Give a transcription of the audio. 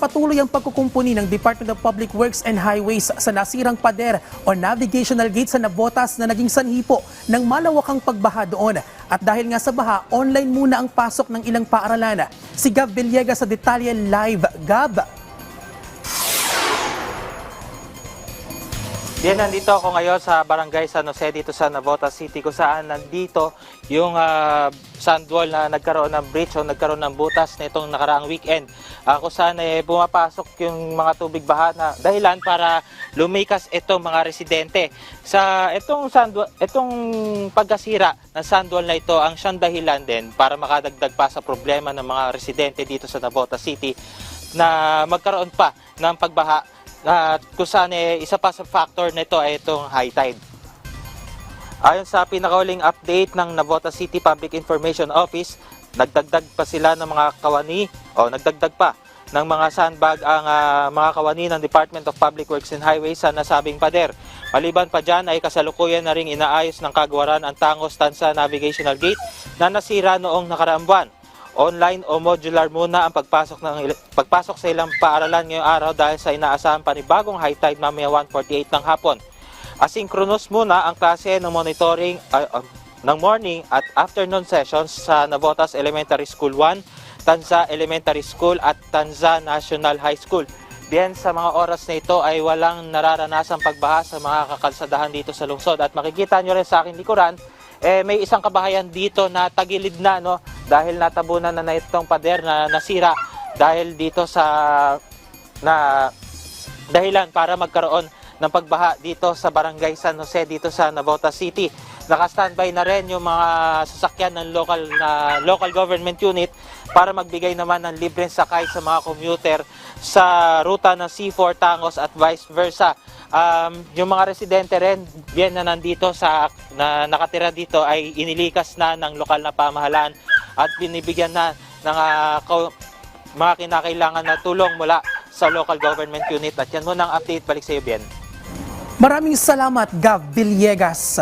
patuloy ang pagkukumpuni ng Department of Public Works and Highways sa nasirang pader o navigational gate sa Navotas na naging sanhi po ng malawakang pagbaha doon. At dahil nga sa baha, online muna ang pasok ng ilang paaralan. Si Gab Villegas sa detalye live. Gab. Yan, nandito ako ngayon sa Barangay San Jose dito sa Navotas City kung saan nandito yung sandwall na nagkaroon ng breach o nagkaroon ng butas na itong nakaraang weekend. Kung saan bumapasok yung mga tubig baha na dahilan para lumikas itong mga residente. Sa itong pagkasira ng sandwall na ito ang siyang dahilan din para makadagdag pa sa problema ng mga residente dito sa Navotas City na magkaroon pa ng pagbaha. Kung saan isa pa sa factor nito ay itong high tide. Ayon sa pinakauling update ng Navotas City Public Information Office, nagdagdag pa sila ng mga kawani nagdagdag pa ng mga sandbag ang mga kawani ng Department of Public Works and Highways sa nasabing pader. Maliban pa dyan ay kasalukuyan na ring inaayos ng kagawaran ang Tangos Tansa Navigational Gate na nasira noong nakaraang buwan. Online o modular muna ang pagpasok sa ilang paaralan ngayong araw dahil sa inaasahang panibagong high tide mamaya 1:48 ng hapon. Asynchronous muna ang klase ng monitoring ng morning at afternoon sessions sa Navotas Elementary School 1, Tanza Elementary School at Tanza National High School. Diyan sa mga oras na ito ay walang nararanasang pagbaha sa mga kakalsadahan dito sa lungsod. At makikita nyo rin sa aking likuran, may isang kabahayan dito na tagilid na dahil natabunan na itong pader na nasira dahil dito sa dahilan para magkaroon ng pagbaha dito sa Barangay San Jose dito sa Navotas City. Naka-standby na rin yung mga sasakyan ng local government unit para magbigay naman ng libreng sakay sa mga commuter sa ruta ng C4 Tangos at vice versa. Yung mga residente rin na nandito na nakatira dito ay inilikas na ng lokal na pamahalaan at binibigyan na ng mga kinakailangan na tulong mula sa local government unit. At yan muna ang update. Balik sa iyo, Bien. Maraming salamat, Gab Villegas.